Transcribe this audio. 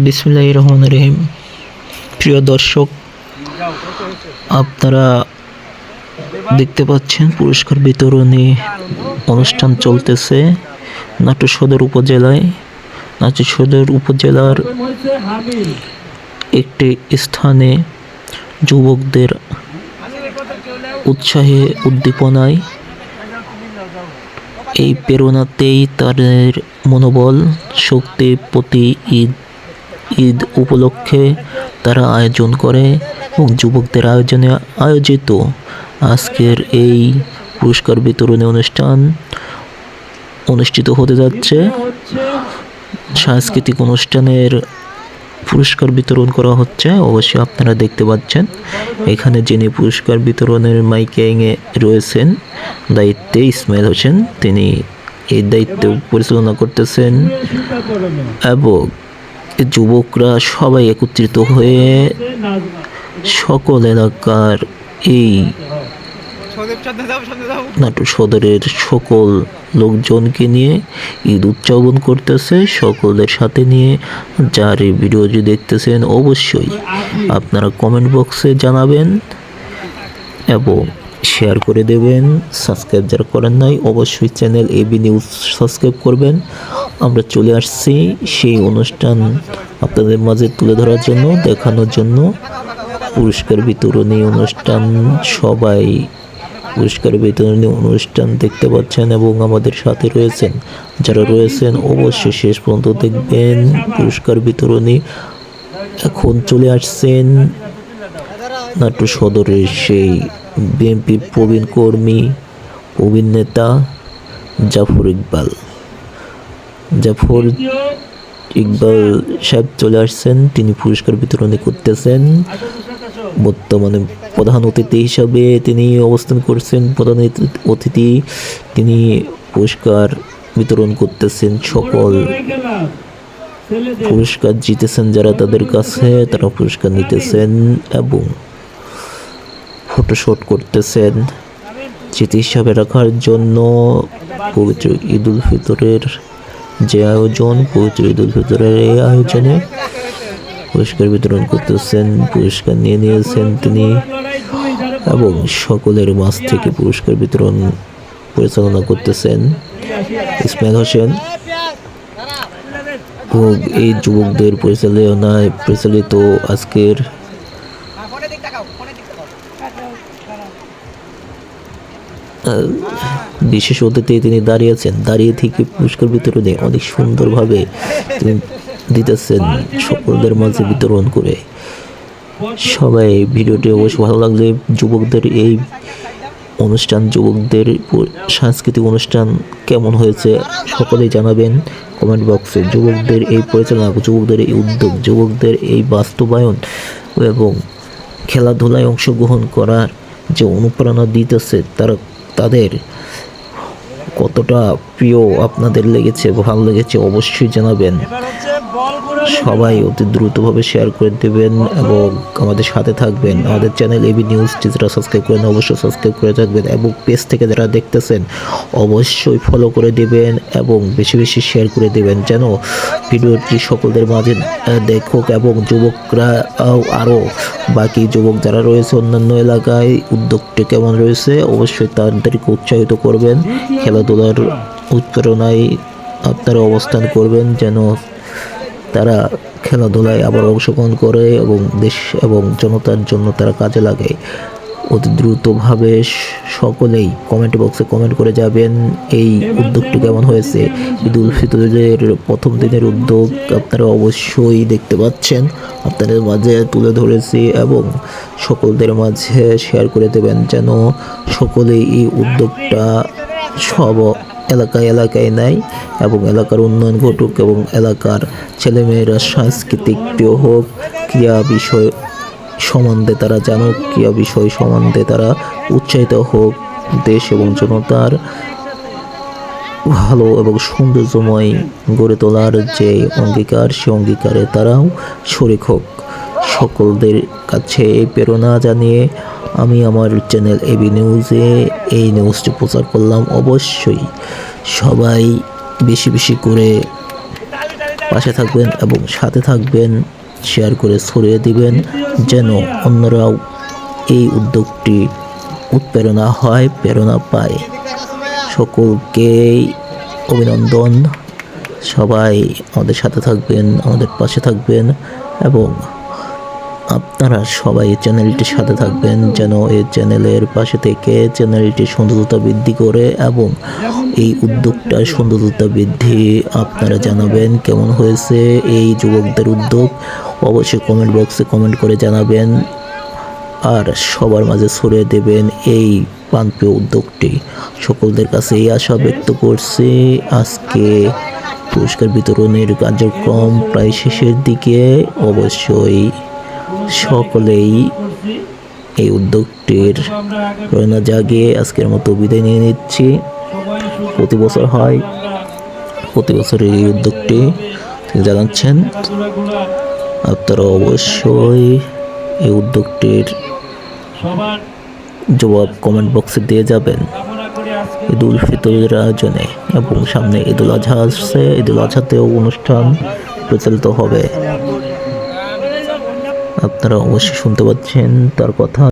বিসমিল্লাহির রহমানির রহিম। প্রিয় দর্শক, আপনারা দেখতে পাচ্ছেন পুরস্কার বিতরণী অনুষ্ঠান চলতেছে নাটোর সদর উপজেলায়। নাটোর সদর উপজেলার একটি স্থানে যুবকদের উৎসাহে উদ্দীপনায় এই প্রেরণাতেই তাদের মনোবল শক্তি প্রতি ঈদ উপলক্ষে তারা আয়োজন করে এবং যুবকদের আয়োজনে আয়োজিত আজকের এই পুরস্কার বিতরণী অনুষ্ঠান অনুষ্ঠিত হতে যাচ্ছে। সাংস্কৃতিক অনুষ্ঠানের পুরস্কার বিতরণ করা হচ্ছে। অবশ্যই আপনারা দেখতে পাচ্ছেন এখানে যিনি পুরস্কার বিতরণের মাইকিংয়ে রয়েছেন দায়িত্বে ইসমাইল হোসেন, তিনি এই দায়িত্ব পরিচালনা করতেছেন এবং যুবকরা সবাই একত্রিত হয়ে সকল এলাকার এই নাটোর সদরের সকল লোকজনকে নিয়ে ঈদ উদযাপন করতেছে সকলের সাথে নিয়ে। যার এই ভিডিওটি দেখতেছেন অবশ্যই আপনারা কমেন্ট বক্সে জানাবেন এবং শেয়ার করে দেবেন। সাবস্ক্রাইব যারা করেন নাই অবশ্যই চ্যানেল এবি নিউজ সাবস্ক্রাইব করবেন। আমরা চলে আসছি সেই অনুষ্ঠান আপনাদের মাঝে তুলে ধরার জন্য, দেখানোর জন্য। পুরস্কার বিতরণী অনুষ্ঠান, সবাই পুরস্কার বিতরণী অনুষ্ঠান দেখতে পাচ্ছেন এবং আমাদের সাথে রয়েছেন যারা রয়েছেন অবশ্যই শেষ পর্যন্ত দেখবেন। পুরস্কার বিতরণী এখন চলে আসছেন নাটোর সদরের সেই বিএনপির প্রবীণ কর্মী, প্রবীণ নেতা জাফর ইকবাল সাহেব চলে আসছেন। তিনি পুরস্কার বিতরণী করতেছেন। বর্তমানে প্রধান অতিথি হিসাবে তিনি অবস্থান করছেন। প্রধান অতিথি তিনি পুরস্কার বিতরণ করতেছেন। সকল পুরস্কার জিতেছেন যারা তাদের কাছে তারা পুরস্কার নিতেছেন এবং ফটোশুট করতেছেন স্মৃতি হিসাবে রাখার জন্য। পবিত্র ঈদ উল ফিতরের যে আয়োজন, পবিত্র ঈদ উল ফিতরের এই আয়োজনে পুরস্কার বিতরণ করতেছেন। পুরস্কার নিয়েছেন তিনি এবং সকলের মাঝ থেকে পুরস্কার বিতরণ পরিচালনা করতেছেন ইসমাইল হোসেন। এই যুবকদের পরিচালনায় পরিচালিত আজকের বিশেষ অতিথি তিনি দাঁড়িয়ে থেকে পুরস্কার বিতরণে অনেক সুন্দরভাবে তিনি দিতেছেন সকলদের মাঝে বিতরণ করে। সবাই ভিডিওটি অবশ্যই ভালো লাগলে যুবকদের এই অনুষ্ঠান, যুবকদের সাংস্কৃতিক অনুষ্ঠান কেমন হয়েছে সকলেই জানাবেন কমেন্ট বক্সে। যুবকদের এই পরিচালনা, যুবকদের এই উদ্যোগ, যুবকদের এই বাস্তবায়ন এবং খেলাধুলায় অংশগ্রহণ করার যে অনুপ্রেরণা দিতেছে তাদের কতটা প্রিয় আপনাদের লেগেছে, ভালো লেগেছে অবশ্যই জানাবেন। সবাই অতি দ্রুতভাবে শেয়ার করে দেবেন এবং আমাদের সাথে থাকবেন। আমাদের চ্যানেল এবি নিউজ যারা সাবস্ক্রাইব করেন অবশ্যই সাবস্ক্রাইব করে থাকবেন এবং পেজ থেকে যারা দেখতেছেন অবশ্যই ফলো করে দেবেন এবং বেশি বেশি শেয়ার করে দেবেন যেন ভিডিওটি সকলদের মাঝে দেখুক এবং যুবকরা আরও বাকি যুবক যারা রয়েছে অন্যান্য এলাকায় উদ্যোগটি কেমন রয়েছে অবশ্যই তাদেরকে উৎসাহিত করবেন। খেলাধুলার উৎপ্রেরণায় আপনারা অবস্থান করবেন যেন তারা খেলাধুলায় আবার অংশগ্রহণ করে এবং দেশ এবং জনতার জন্য তারা কাজে লাগে। অতি দ্রুতভাবে সকলেই কমেন্ট বক্সে কমেন্ট করে যাবেন এই উদ্যোগটি কেমন হয়েছে। ঈদ উল ফিতরের প্রথম দিনের উদ্যোগ আপনারা অবশ্যই দেখতে পাচ্ছেন, আপনাদের মাঝে তুলে ধরেছি এবং সকলদের মাঝে শেয়ার করে দেবেন যেন সকলেই এই উদ্যোগটা সব এলাকায় নেয় এবং এলাকার উন্নয়ন ঘটুক এবং এলাকার ছেলেমেয়েরা সাংস্কৃতিক প্রিয় হোক, ক্রিয়া বিষয় সম্বন্ধে তারা জানুক, ক্রিয়া বিষয় সম্বন্ধে তারা উৎসাহিত হোক। দেশ এবং জনতার ভালো এবং সৌন্দর্যময় গড়ে তোলার যে অঙ্গীকার সে অঙ্গীকারে তারাও শরিক হোক। সকলদের কাছে এই প্রেরণা জানিয়ে আমি আমার চ্যানেল এবি নিউজে এই নিউজটি প্রচার করলাম। অবশ্যই সবাই বেশি বেশি করে পাশে থাকবেন এবং সাথে থাকবেন, শেয়ার করে ছড়িয়ে দিবেন যেন অন্যরাও এই উদ্যোগটি উৎপ্রেরণা হয়, প্রেরণা পায়। সকলকেই অভিনন্দন। সবাই আমাদের সাথে থাকবেন, আমাদের পাশে থাকবেন এবং আপনারা সবাই চ্যানেলটির সাথে থাকবেন যেন এই চ্যানেলের পাশে থেকে চ্যানেলটির সৌন্দর্যতা বৃদ্ধি করে এবং এই উদ্যোগটার সৌন্দর্যতা বৃদ্ধি আপনারা জানাবেন কেমন হয়েছে এই যুবকদের উদ্যোগ। অবশ্যই কমেন্ট বক্সে কমেন্ট করে জানাবেন আর সবার মাঝে ছড়িয়ে দেবেন এই প্রাণপ্রিয় উদ্যোগটি। সকলদের কাছে এই আশা ব্যক্ত করছি। আজকে পুরস্কার বিতরণের কার্যক্রম প্রায় শেষের দিকে। অবশ্যই সকলেই এই উদ্যোগটির প্রেরণা জাগিয়ে আজকের মতো বিদায় নিয়ে নিচ্ছি। প্রতি বছর হয়, প্রতি বছর এই উদ্যোগটি জানাচ্ছেন। আপনারা অবশ্যই এই উদ্যোগটির জবাব কমেন্ট বক্সে দিয়ে যাবেন ঈদ উল ফিতরের আয়োজনে। এবং সামনে ঈদ উল আজহা আসছে, ঈদ উল আজহাতেও অনুষ্ঠান প্রচলিত হবে। আপনারা অবশ্যই শুনতে পাচ্ছেন তার কথা।